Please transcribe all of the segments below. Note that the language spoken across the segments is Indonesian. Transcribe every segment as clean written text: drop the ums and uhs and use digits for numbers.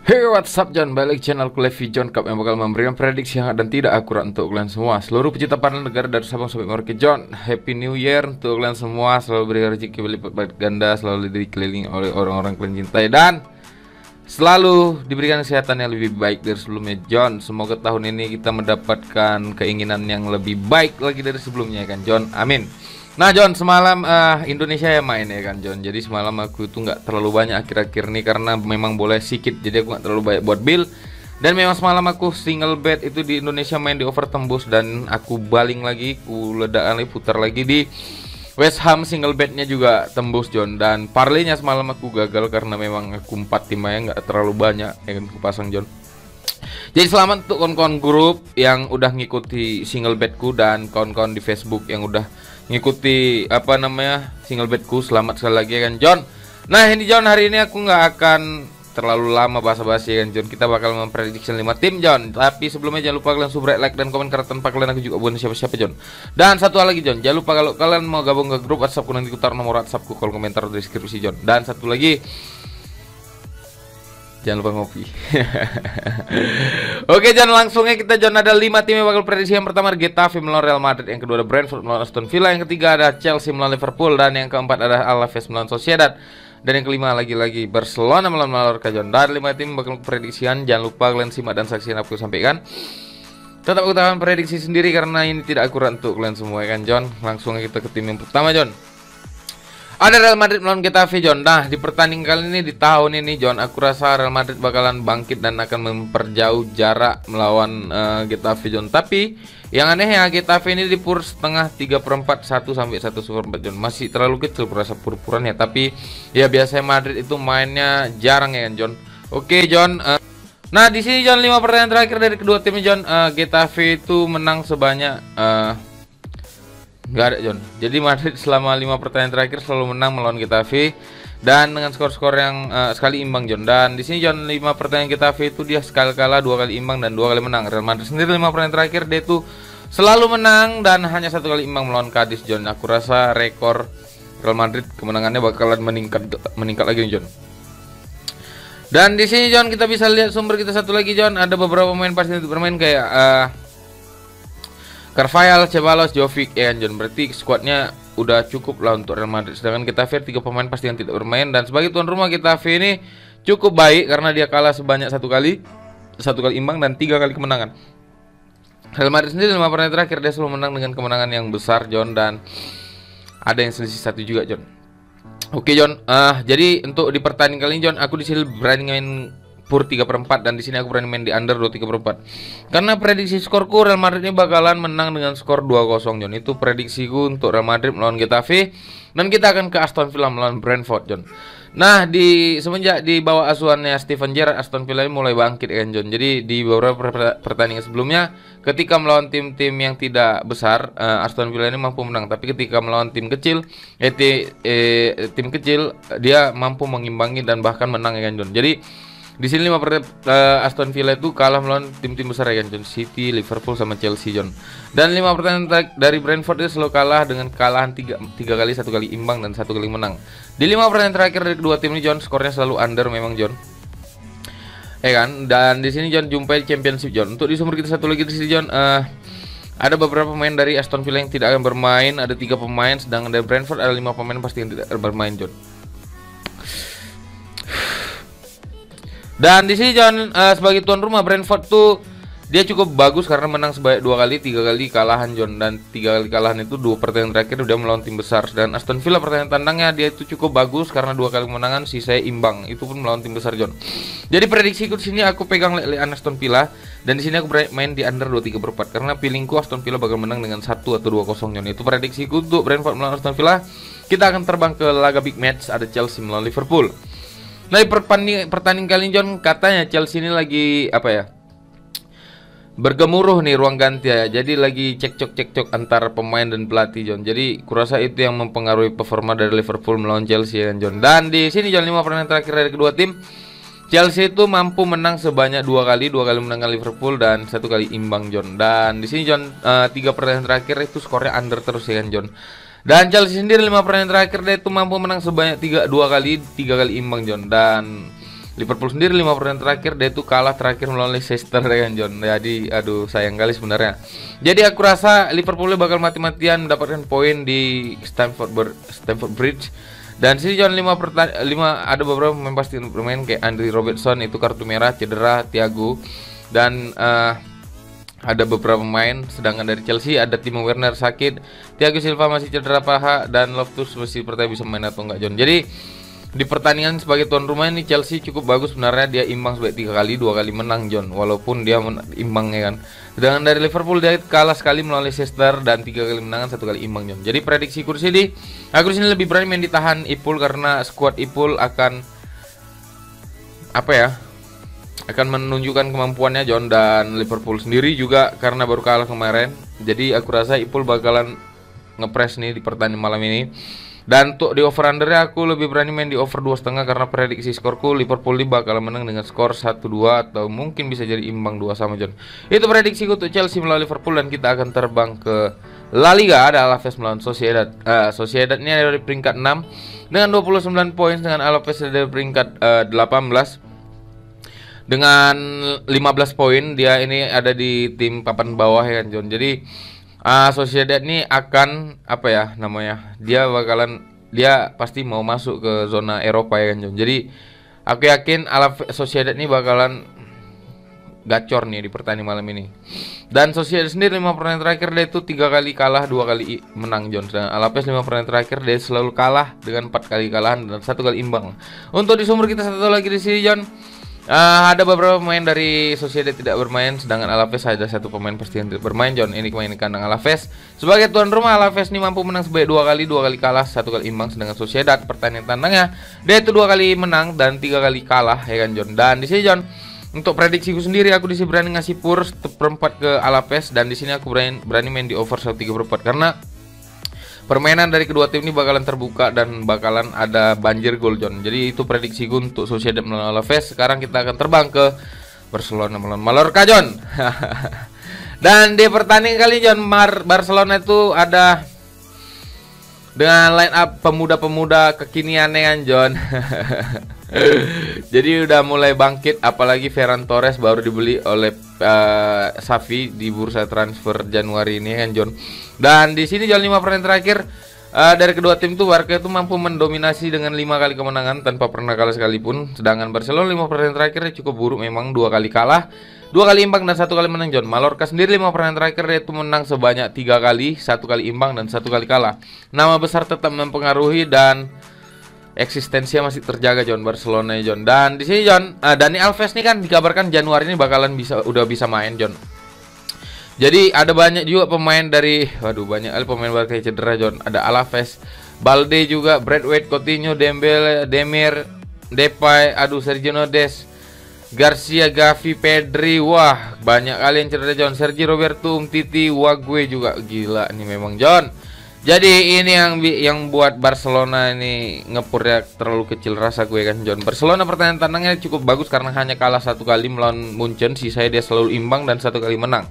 Hey, what's up John? Balik channelku Levi John Cup yang bakal memberikan prediksi hangat dan tidak akurat untuk kalian semua. Seluruh pecinta panel negara dari Sabang sampai Merauke, John, Happy New Year untuk kalian semua. Selalu beri rezeki berlipat ganda, selalu dikelilingi oleh orang-orang kalian cintai, dan selalu diberikan kesehatan yang lebih baik dari sebelumnya, John. Semoga tahun ini kita mendapatkan keinginan yang lebih baik lagi dari sebelumnya, kan John. Amin. Nah John, semalam Indonesia ya main ya kan John. Jadi semalam aku tuh nggak terlalu banyak akhir-akhir ini karena memang boleh sedikit, jadi aku nggak terlalu banyak buat build. Dan memang semalam aku single bet itu di Indonesia main di over tembus, dan aku baling lagi, aku ledakan lagi, putar lagi di West Ham, single betnya juga tembus John. Dan parlaynya semalam aku gagal karena memang aku 4 tim aja nggak terlalu banyak yang aku pasang John. Jadi selamat untuk kawan-kawan grup yang udah ngikuti single betku dan kawan-kawan di Facebook yang udah ngikuti single betku. Selamat sekali lagi ya kan John. Nah ini John, hari ini aku nggak akan terlalu lama basa-basi kan John. Kita bakal memprediksi 5 tim John. Tapi sebelumnya jangan lupa kalian subscribe, like, dan komen, karena tanpa kalian aku juga bukan siapa-siapa John. Dan satu hal lagi John, jangan lupa kalau kalian mau gabung ke grup WhatsAppku, nanti aku taruh nomor WhatsAppku kolom komentar di deskripsi John. Dan satu lagi, jangan lupa ngopi. Oke John, langsungnya kita John, ada 5 tim yang bakal prediksi. Yang pertama ada Getafe melawan Real Madrid, yang kedua ada Brentford melawan Aston Villa, yang ketiga ada Chelsea melawan Liverpool, dan yang keempat ada Alaves melawan Sociedad, dan yang kelima lagi-lagi Barcelona melawan Mallorca John. Dan 5 tim bakal prediksian. Jangan lupa kalian simak dan saksikan apa yang aku sampaikan. Tetap utakan prediksi sendiri karena ini tidak akurat untuk kalian semua ya kan John. Langsung kita ke tim yang pertama John. Ada Real Madrid melawan Getafe John. Nah di pertandingan kali ini, di tahun ini John, aku rasa Real Madrid bakalan bangkit dan akan memperjauh jarak melawan Getafe John. Tapi yang aneh ya, Getafe ini di pur setengah 3/4 1 sampai 1/4 John. Masih terlalu kecil perasa pur-puran ya. Tapi ya biasanya Madrid itu mainnya jarang ya kan John. Oke John, nah di sini John, 5 pertandingan terakhir dari kedua tim John, Getafe itu menang sebanyak nggak ada John. Jadi Madrid selama 5 pertandingan terakhir selalu menang melawan Getafe, dan dengan skor-skor yang sekali imbang John. Dan di sini John, 5 pertandingan Getafe itu dia sekali kalah, 2 kali imbang, dan 2 kali menang. Real Madrid sendiri 5 pertandingan terakhir dia itu selalu menang dan hanya 1 kali imbang melawan Cadiz John. Aku rasa rekor Real Madrid kemenangannya bakalan meningkat lagi John. Dan di sini John, kita bisa lihat sumber kita satu lagi John. Ada beberapa pemain pasti untuk bermain kayak Carvajal, Ceballos, Jovic ya John. Berarti skuadnya udah cukup lah untuk Real Madrid. Sedangkan Getafe 3 pemain pasti yang tidak bermain. Dan sebagai tuan rumah, Getafe ini cukup baik karena dia kalah sebanyak 1 kali imbang dan 3 kali kemenangan. Real Madrid sendiri 5 pertandingan terakhir dia selalu menang dengan kemenangan yang besar John, dan ada yang selisih 1 juga John. Oke John, jadi untuk di pertandingan kali ini John, aku di sini berani main pur 3/4, dan di sini aku berani main di under 2/3/4. Karena prediksi skorku Real Madrid ini bakalan menang dengan skor 2-0 John. Itu prediksiku untuk Real Madrid melawan Getafe, dan kita akan ke Aston Villa melawan Brentford John. Nah, semenjak di bawah asuhannya Steven Gerrard, Aston Villa ini mulai bangkit kan John. Jadi di beberapa pertandingan sebelumnya ketika melawan tim-tim yang tidak besar, Aston Villa ini mampu menang, tapi ketika melawan tim kecil, tim kecil dia mampu mengimbangi dan bahkan menang ya kan John. Jadi di sini 5 Aston Villa itu kalah melawan tim-tim besar ya kan John, City, Liverpool, sama Chelsea John. Dan 5 pertandingan dari Brentford itu selalu kalah dengan kalahan 3 kali, 1 kali imbang, dan 1 kali menang. Di 5 pertandingan terakhir dari kedua tim ini John, skornya selalu under memang John. Kan? Dan di sini John, jumpai Championship John. Untuk di sumber kita satu lagi di sini John, ada beberapa pemain dari Aston Villa yang tidak akan bermain, ada 3 pemain, sedangkan dari Brentford ada 5 pemain pasti yang tidak bermain John. Dan di sini John, sebagai tuan rumah Brentford tuh dia cukup bagus karena menang sebanyak 2 kali, 3 kali kalahan John, dan 3 kali kalahan itu 2 pertandingan terakhir udah melawan tim besar. Dan Aston Villa pertandingan tandangnya dia itu cukup bagus karena 2 kali kemenangan, sisanya imbang, itu pun melawan tim besar John. Jadi prediksiku di sini aku pegang lelean Aston Villa, dan di sini aku main di under 2/3/4 karena feelingku Aston Villa bakal menang dengan 1 atau 2-0 John. Itu prediksiku untuk Brentford melawan Aston Villa. Kita akan terbang ke laga big match, ada Chelsea melawan Liverpool. Nah di pertandingan kali ini John, katanya Chelsea ini lagi bergemuruh nih ruang ganti ya. Jadi lagi cekcok antara pemain dan pelatih John. Jadi kurasa itu yang mempengaruhi performa dari Liverpool melawan Chelsea kan John. Dan di sini John, 5 pertandingan terakhir dari kedua tim, Chelsea itu mampu menang sebanyak 2 kali menangkan Liverpool, dan 1 kali imbang John. Dan di sini John, 3 pertandingan terakhir itu skornya under terus ya kan John. Dan Chelsea sendiri 5 pertandingan terakhir dia itu mampu menang sebanyak 2 kali, 3 kali imbang John. Dan Liverpool sendiri 5 pertandingan terakhir dia itu kalah terakhir melawan Leicester ya kan John. Jadi aduh sayang kali sebenarnya. Jadi aku rasa Liverpool bakal mati-matian mendapatkan poin di Stamford Bridge. Dan sini John 5 ada beberapa pemain pasti bermain kayak Andy Robertson itu kartu merah cedera, Thiago dan ada beberapa pemain. Sedangkan dari Chelsea ada Timo Werner sakit, Thiago Silva masih cedera paha dan Loftus masih pertanyaan bisa main atau enggak John. Jadi di pertandingan sebagai tuan rumah ini Chelsea cukup bagus sebenarnya, dia imbang sebagai 3 kali, 2 kali menang John, walaupun dia imbang ya kan. Sedangkan dari Liverpool dia kalah sekali melawan Leicester dan 3 kali menangan, 1 kali imbang John. Jadi prediksi aku di sini lebih berani main ditahan Ipul karena squad Ipul akan apa ya? Akan menunjukkan kemampuannya John, dan Liverpool sendiri juga karena baru kalah kemarin. Jadi aku rasa Ipul bakalan ngepres nih di pertandingan malam ini. Dan untuk di over undernya aku lebih berani main di over 2,5 karena prediksi skorku Liverpool bakal menang dengan skor 1-2 atau mungkin bisa jadi imbang 2 sama John. Itu prediksiku untuk Chelsea melawan Liverpool, dan kita akan terbang ke La Liga. Ada Alaves melawan Sociedad. Sociedad ini ada di peringkat 6 dengan 29 poin, dengan Alaves ada di peringkat 18 dengan 15 poin. Dia ini ada di tim papan bawah ya kan John. Jadi Sociedad ini akan apa ya namanya? Dia pasti mau masuk ke zona Eropa ya kan John. Jadi aku yakin Sociedad ini bakalan gacor nih di pertandingan malam ini. Dan Sociedad sendiri 5 pertandingan terakhir dia itu 3 kali kalah, 2 kali menang John. Dan Alaves 5 pertandingan terakhir dia selalu kalah dengan 4 kali kalahan dan 1 kali imbang. Untuk di sumber kita satu lagi di sini John. Ada beberapa pemain dari Sociedad tidak bermain, sedangkan Alaves ada 1 pemain pasti yang tidak bermain John. Ini pemain kandang Alaves. Sebagai tuan rumah Alaves ini mampu menang sebanyak 2 kali kalah, 1 kali imbang. Sedangkan Sociedad pertandingan tandangnya dia itu 2 kali menang dan 3 kali kalah ya kan John. Dan di sini John, untuk prediksiku sendiri aku di sini berani ngasih pur 1/4 ke Alaves, dan di sini aku berani main di over 1/3 karena permainan dari kedua tim ini bakalan terbuka dan bakalan ada banjir gol John. Jadi itu prediksi gue untuk Sociedad melawan Alaves. Sekarang kita akan terbang ke Barcelona melawan Mallorca John. Dan di pertandingan kali John, Barcelona itu ada dengan line up pemuda-pemuda kekiniannya kan John. Jadi udah mulai bangkit, apalagi Ferran Torres baru dibeli oleh Xavi di bursa transfer Januari ini kan John. Dan di sini John 5 pertandingan terakhir dari kedua tim itu Barca itu mampu mendominasi dengan 5 kali kemenangan tanpa pernah kalah sekalipun. Sedangkan Barcelona 5 pertandingan terakhirnya cukup buruk memang, 2 kali kalah, 2 kali imbang dan 1 kali menang John. Mallorca sendiri 5 pertandingan terakhir dia itu menang sebanyak 3 kali, 1 kali imbang dan 1 kali kalah. Nama besar tetap mempengaruhi dan eksistensinya masih terjaga John Barcelona John. Dan di sini John, Dani Alves nih kan dikabarkan Januari ini bakalan udah bisa main John. Jadi ada banyak juga pemain dari banyak kali pemain Barca cedera John. Ada Alaves, Balde juga, Braithwaite, Coutinho, Dembele, Demir, Depay, Sergio Nodes, Garcia, Gavi, Pedri. Wah, banyak kali yang cedera John. Sergi Roberto, Umtiti, Wague juga gila nih memang John. Jadi ini yang buat Barcelona ini ngepurnya terlalu kecil rasa gue kan John. Barcelona pertandingan tandangnya cukup bagus karena hanya kalah 1 kali melawan Munchen, sisanya dia selalu imbang dan 1 kali menang.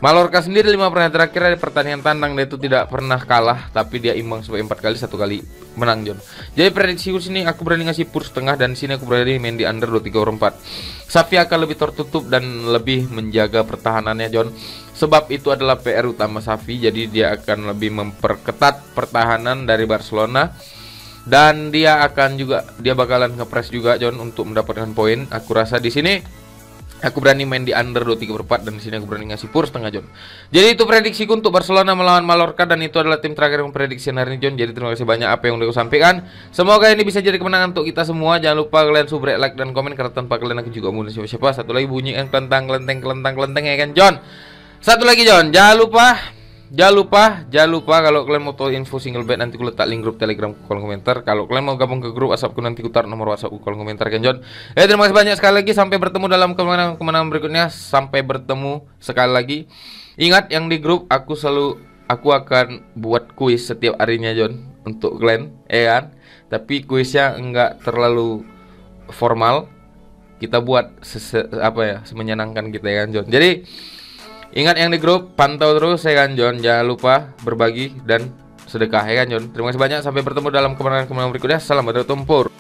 Mallorca sendiri 5 pertandingan terakhir dari pertandingan tandang dia itu tidak pernah kalah, tapi dia imbang sebanyak 4 kali, 1 kali menang John. Jadi prediksi sini aku berani ngasih pur setengah, dan sini aku berani main di under 2,34. Xavi akan lebih tertutup dan lebih menjaga pertahanannya John. Sebab itu adalah PR utama Xavi, jadi dia akan lebih memperketat pertahanan dari Barcelona. Dan dia bakalan ngepres juga John untuk mendapatkan poin. Aku rasa di sini aku berani main di under 2,34, dan di sini aku berani ngasih pur setengah John. Jadi itu prediksiku untuk Barcelona melawan Mallorca, dan itu adalah tim terakhir yang prediksi hari ini John. Jadi terima kasih banyak apa yang udah aku sampaikan. Semoga ini bisa jadi kemenangan untuk kita semua. Jangan lupa kalian subrek, like dan komen, karena tanpa kalian aku juga mau siapa-siapa. Satu lagi bunyikan kelentang ya kan John. Satu lagi John, jangan lupa kalau kalian mau tahu info single bed, nanti aku letak link grup Telegram ke kolom komentar. Kalau kalian mau gabung ke grup WhatsAppku, nanti aku taruh nomor WhatsApp ke kolom komentar kan John. Terima kasih banyak sekali lagi, sampai bertemu dalam kemenangan berikutnya. Sampai bertemu sekali lagi. Ingat yang di grup aku akan buat kuis setiap harinya John untuk kalian kan. Tapi kuisnya enggak terlalu formal. Kita buat semenyenangkan kita ya kan John. Jadi ingat yang di grup, pantau terus ya kan John. Jangan lupa berbagi dan sedekah ya kan John. Terima kasih banyak, sampai bertemu dalam kemenangan berikutnya. Salam bertumpur.